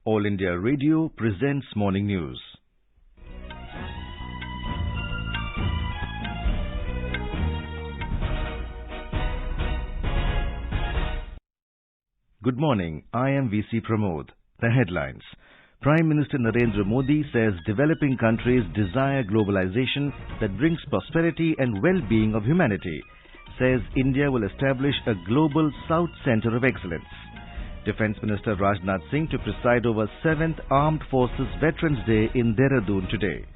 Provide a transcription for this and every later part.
All India Radio presents Morning News. Good morning, I am VC Pramod. The headlines. Prime Minister Narendra Modi says developing countries desire globalisation that brings prosperity and well-being of humanity. Says India will establish a global South Centre of Excellence. Defence Minister Rajnath Singh to preside over 7th Armed Forces Veterans Day in Dehradun today.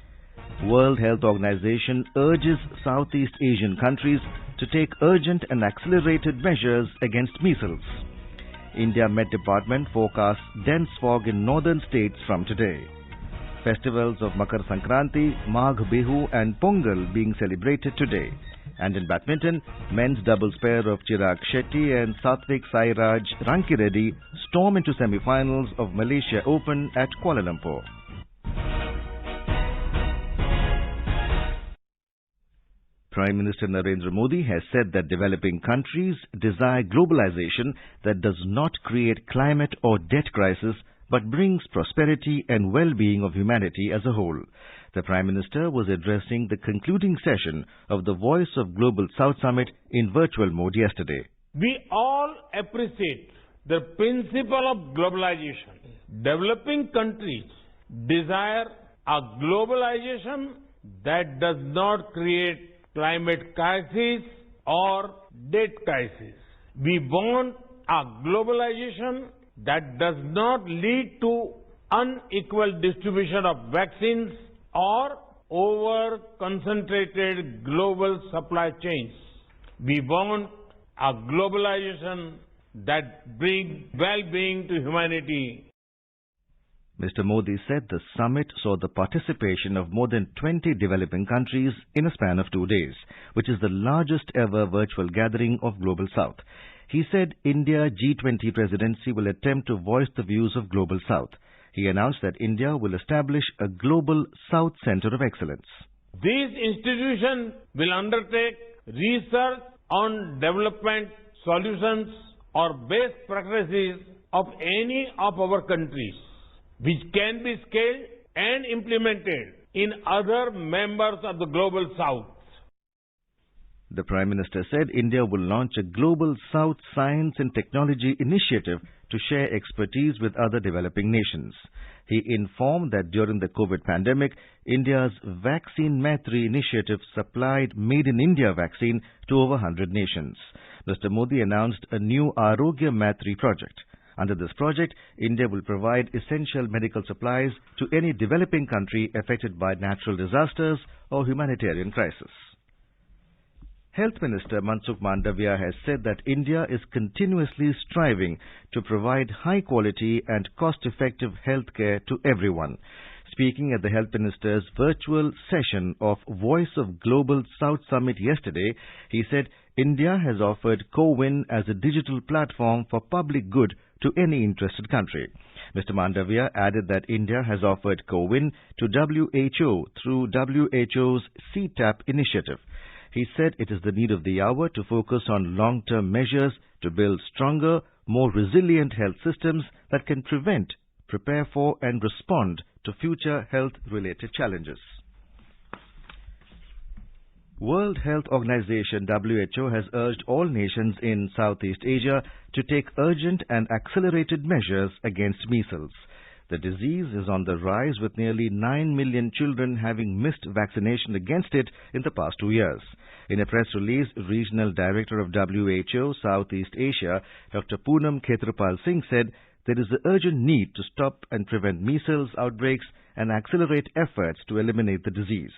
World Health Organization urges Southeast Asian countries to take urgent and accelerated measures against measles. India Met Department forecasts dense fog in northern states from today. Festivals of Makar Sankranti, Magha Bihu and Pongal being celebrated today. And in badminton, men's doubles pair of Chirag, Shetty and Satwiksairaj, Rankireddy storm into semifinals of Malaysia Open at Kuala Lumpur. Prime Minister Narendra Modi has said that developing countries desire globalization that does not create climate or debt crisis but brings prosperity and well-being of humanity as a whole. The Prime Minister was addressing the concluding session of the Voice of Global South Summit in virtual mode yesterday. We all appreciate the principle of globalization. Developing countries desire a globalization that does not create climate crisis or debt crisis. We want a globalization that does not lead to unequal distribution of vaccines or over-concentrated global supply chains. We want a globalization that brings well-being to humanity. Mr. Modi said the summit saw the participation of more than 20 developing countries in a span of 2 days, which is the largest ever virtual gathering of Global South. He said India G20 presidency will attempt to voice the views of Global South. He announced that India will establish a global South Centre of Excellence. This institution will undertake research on development solutions or best practices of any of our countries, which can be scaled and implemented in other members of the Global South. The Prime Minister said India will launch a Global South Science and Technology Initiative to share expertise with other developing nations. He informed that during the COVID pandemic, India's Vaccine Maitri initiative supplied Made in India vaccine to over 100 nations. Mr. Modi announced a new Arogya Maitri project. Under this project, India will provide essential medical supplies to any developing country affected by natural disasters or humanitarian crisis. Health Minister Mansukh Mandavia has said that India is continuously striving to provide high-quality and cost-effective health care to everyone. Speaking at the Health Minister's virtual session of Voice of Global South Summit yesterday, he said India has offered CoWIN as a digital platform for public good to any interested country. Mr. Mandavia added that India has offered CoWIN to WHO through WHO's CTAP initiative. He said it is the need of the hour to focus on long-term measures to build stronger, more resilient health systems that can prevent, prepare for and respond to future health-related challenges. World Health Organization WHO has urged all nations in Southeast Asia to take urgent and accelerated measures against measles. The disease is on the rise, with nearly 9 million children having missed vaccination against it in the past 2 years. In a press release, Regional Director of WHO Southeast Asia, Dr. Poonam Khetrapal Singh said there is an urgent need to stop and prevent measles outbreaks and accelerate efforts to eliminate the disease.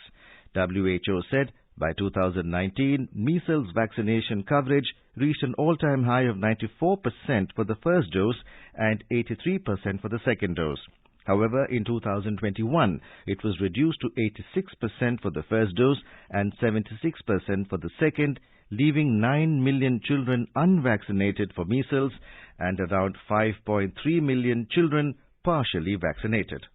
WHO said by 2019, measles vaccination coverage reached an all-time high of 94% for the first dose and 83% for the second dose. However, in 2021, it was reduced to 86% for the first dose and 76% for the second, leaving 9 million children unvaccinated for measles and around 5.3 million children partially vaccinated.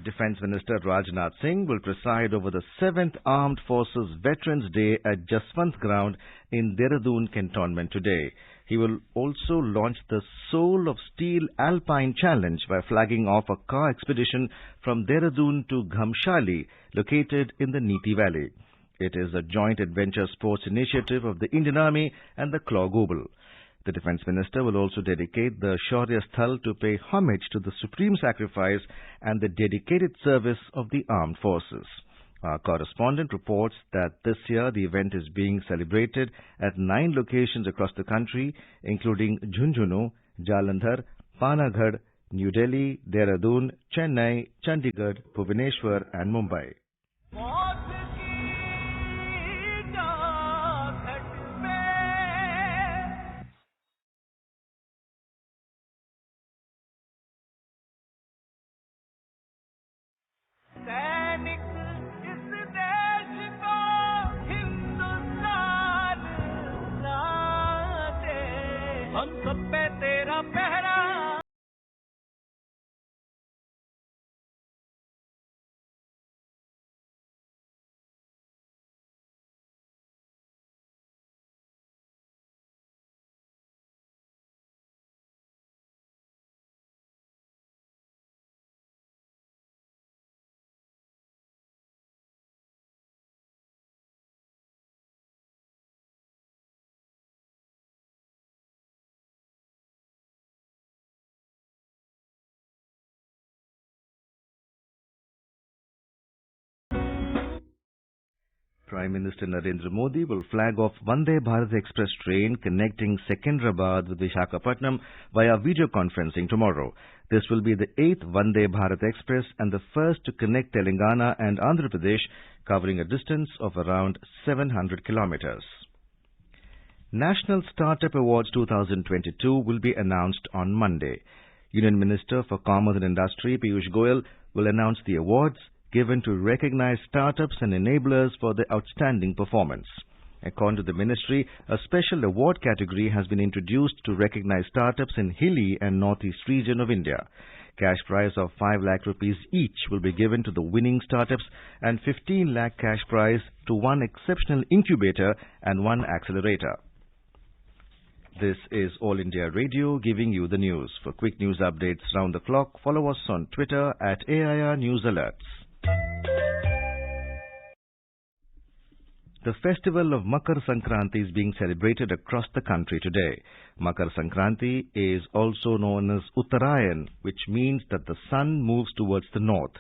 Defence Minister Rajnath Singh will preside over the 7th Armed Forces Veterans Day at Jaswant Ground in Dehradun Cantonment today. He He will also launch the Soul of Steel Alpine Challenge by flagging off a car expedition from Dehradun to Ghamshali, located in the Niti Valley. It is a joint adventure sports initiative of the Indian Army and the Claw Global. The Defence Minister will also dedicate the Shaurya Sthal to pay homage to the supreme sacrifice and the dedicated service of the armed forces. Our correspondent reports that this year the event is being celebrated at 9 locations across the country, including Jhunjhunu, Jalandhar, Panagarh, New Delhi, Dehradun, Chennai, Chandigarh, Bhubaneswar and Mumbai. Prime Minister Narendra Modi will flag off Vande Bharat Express train connecting Secunderabad with Visakhapatnam via video conferencing tomorrow. This will be the 8th Vande Bharat Express and the first to connect Telangana and Andhra Pradesh, covering a distance of around 700 kilometers. National Startup Awards 2022 will be announced on Monday. Union Minister for Commerce and Industry Piyush Goyal will announce the awards given to recognize startups and enablers for their outstanding performance. According to the ministry, a special award category has been introduced to recognize startups in hilly and northeast region of India. Cash prize of 5 lakh rupees each will be given to the winning startups and 15 lakh cash prize to one exceptional incubator and one accelerator. This is All India Radio giving you the news. For quick news updates round the clock, follow us on Twitter at AIR News Alerts. The festival of Makar Sankranti is being celebrated across the country today. Makar Sankranti is also known as Uttarayan, which means that the sun moves towards the north.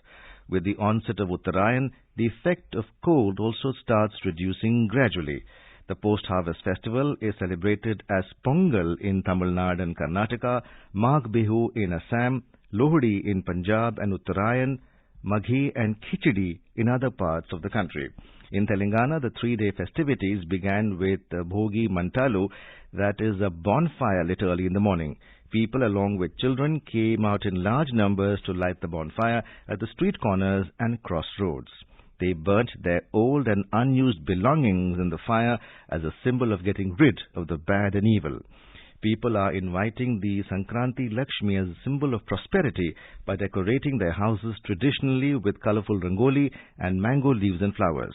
With the onset of Uttarayan, the effect of cold also starts reducing gradually. The post-harvest festival is celebrated as Pongal in Tamil Nadu and Karnataka, Magha Bihu in Assam, Lohri in Punjab and Uttarayan, Maghi and Khichdi in other parts of the country. In Telangana, the 3-day festivities began with Bhogi Mantalu, that is a bonfire lit early in the morning. People along with children came out in large numbers to light the bonfire at the street corners and crossroads. They burnt their old and unused belongings in the fire as a symbol of getting rid of the bad and evil. People are inviting the Sankranti Lakshmi as a symbol of prosperity by decorating their houses traditionally with colorful rangoli and mango leaves and flowers.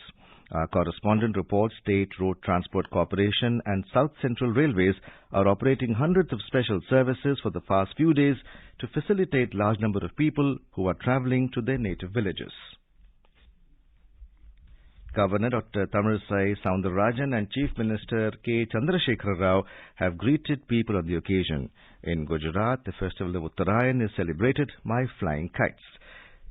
Our correspondent reports State Road Transport Corporation and South Central Railways are operating hundreds of special services for the past few days to facilitate large number of people who are travelling to their native villages. Governor Dr. Tamilisai Soundararajan and Chief Minister K. Chandrasekhar Rao have greeted people on the occasion. In Gujarat, the festival of Uttarayan is celebrated by flying kites.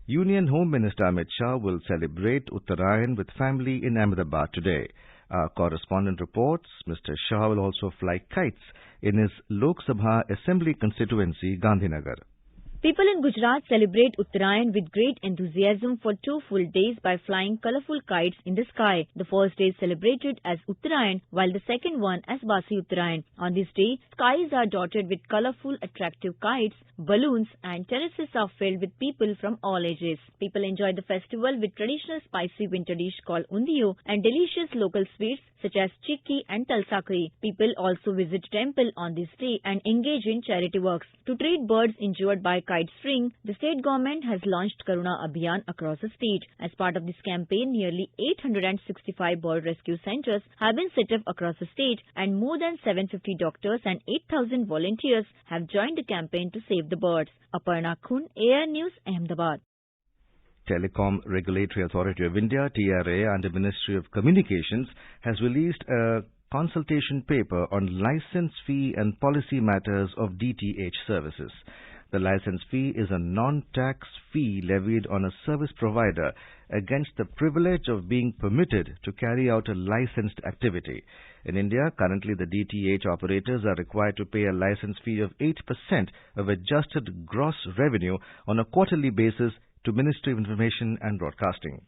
Union Home Minister Amit Shah will celebrate Uttarayan with family in Ahmedabad today. Our correspondent reports Mr. Shah will also fly kites in his Lok Sabha Assembly constituency, Gandhinagar. People in Gujarat celebrate Uttarayan with great enthusiasm for 2 full days by flying colourful kites in the sky. The first day is celebrated as Uttarayan, while the second one as Basi Uttarayan. On this day, skies are dotted with colourful, attractive kites, balloons and terraces are filled with people from all ages. People enjoy the festival with traditional spicy winter dish called undiyo and delicious local sweets such as chikki and talsakri. People also visit temple on this day and engage in charity works. To treat birds injured by kite kite freeing, the state government has launched Karuna Abhiyan across the state. As part of this campaign, nearly 865 bird rescue centers have been set up across the state, and more than 750 doctors and 8,000 volunteers have joined the campaign to save the birds. Aparna Khun, AR News, Ahmedabad. Telecom Regulatory Authority of India, TRA, and the Ministry of Communications has released a consultation paper on license fee and policy matters of DTH services. The license fee is a non-tax fee levied on a service provider against the privilege of being permitted to carry out a licensed activity. In India, currently the DTH operators are required to pay a license fee of 8% of adjusted gross revenue on a quarterly basis to Ministry of Information and Broadcasting.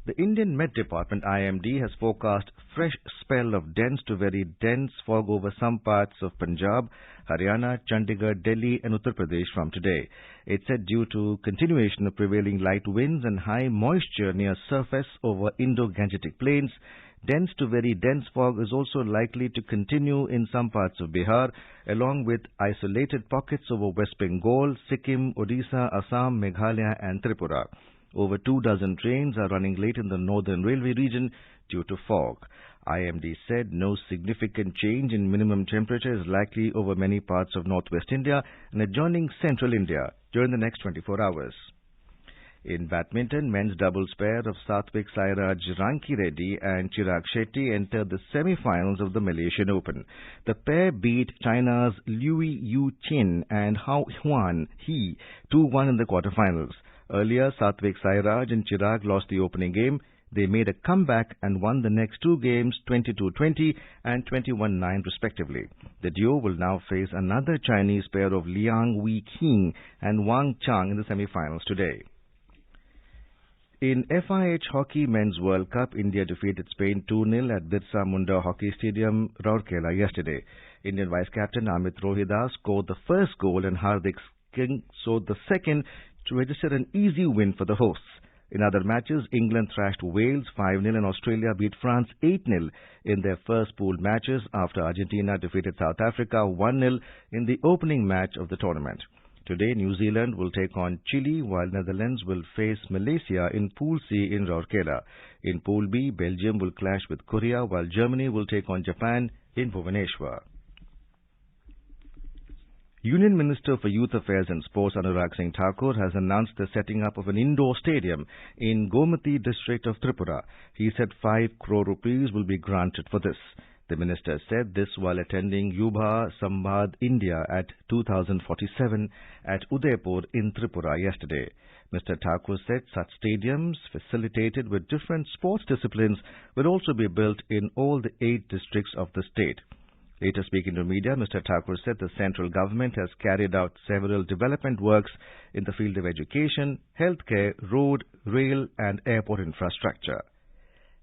The Indian Met Department IMD has forecast fresh spell of dense to very dense fog over some parts of Punjab, Haryana, Chandigarh, Delhi and Uttar Pradesh from today. It said due to continuation of prevailing light winds and high moisture near surface over Indo-Gangetic plains, dense to very dense fog is also likely to continue in some parts of Bihar, along with isolated pockets over West Bengal, Sikkim, Odisha, Assam, Meghalaya and Tripura. Over 24 trains are running late in the Northern Railway region due to fog. IMD said no significant change in minimum temperature is likely over many parts of northwest India and adjoining central India during the next 24 hours. In badminton, men's doubles pair of Satwiksairaj, Rankireddy and Chirag Shetty entered the semifinals of the Malaysian Open. The pair beat China's Lui Yu Chin and Hao Huan He 2-1 in the quarterfinals. Earlier, Satwiksairaj and Chirag lost the opening game. They made a comeback and won the next two games 22-20 and 21-9 respectively. The duo will now face another Chinese pair of Liang Wei-Qing and Wang Chang in the semifinals today. In FIH Hockey Men's World Cup, India defeated Spain 2-0 at Birsa Munda Hockey Stadium, Rourkela yesterday. Indian Vice-Captain Amit Rohidas scored the first goal and Hardik Singh scored the second to register an easy win for the hosts. In other matches, England thrashed Wales 5-0 and Australia beat France 8-0 in their first pooled matches after Argentina defeated South Africa 1-0 in the opening match of the tournament. Today, New Zealand will take on Chile while Netherlands will face Malaysia in Pool C in Rourkela. In Pool B, Belgium will clash with Korea while Germany will take on Japan in Bhubaneswar. Union Minister for Youth Affairs and Sports Anurag Singh Thakur has announced the setting up of an indoor stadium in Gomati district of Tripura. He said 5 crore rupees will be granted for this. The minister said this while attending Yuba Sambad India at 2047 at Udaipur in Tripura yesterday. Mr. Thakur said such stadiums facilitated with different sports disciplines will also be built in all the 8 districts of the state. Later speaking to media, Mr. Thakur said the central government has carried out several development works in the field of education, healthcare, road, rail and airport infrastructure.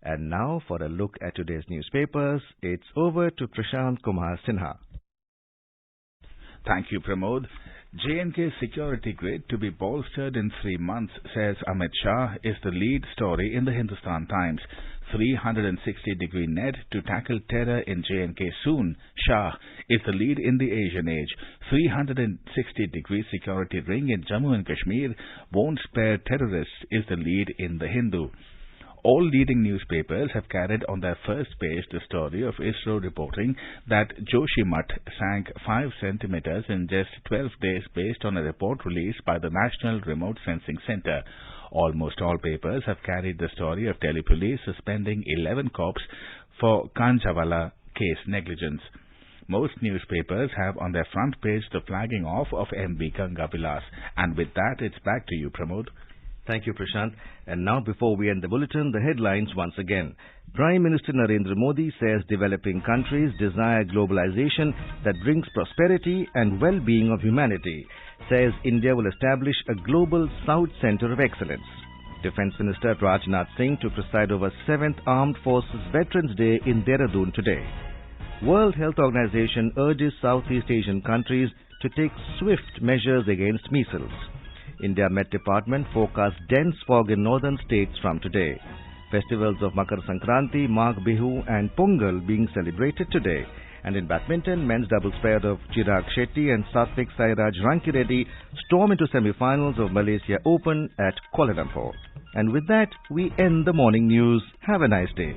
And now for a look at today's newspapers, it's over to Prashant Kumar Sinha. Thank you, Pramod. J&K security grid to be bolstered in 3 months, says Amit Shah, is the lead story in the Hindustan Times. 360-degree net to tackle terror in J&K soon, Shah, is the lead in the Asian age. 360-degree security ring in Jammu and Kashmir won't spare terrorists, is the lead in the Hindu. All leading newspapers have carried on their first page the story of ISRO reporting that Joshimath sank 5 centimeters in just 12 days based on a report released by the National Remote Sensing Center. Almost all papers have carried the story of Delhi police suspending 11 cops for Kanjawala case negligence. Most newspapers have on their front page the flagging off of MB Ganga Vilas. And with that, it's back to you, Pramod. Thank you, Prashant. And now, before we end the bulletin, the headlines once again. Prime Minister Narendra Modi says developing countries desire globalisation that brings prosperity and well-being of humanity. Says India will establish a global South Centre of Excellence. Defence Minister Rajnath Singh to preside over 7th Armed Forces Veterans Day in Dehradun today. World Health Organization urges Southeast Asian countries to take swift measures against measles. India Met Department forecasts dense fog in northern states from today. Festivals of Makar Sankranti, Magha Bihu and Pongal being celebrated today. And in badminton, men's doubles pair of Chirag, Shetty and Satwiksairaj Rankireddy storm into semifinals of Malaysia Open at Kuala Lumpur. And with that, we end the morning news. Have a nice day.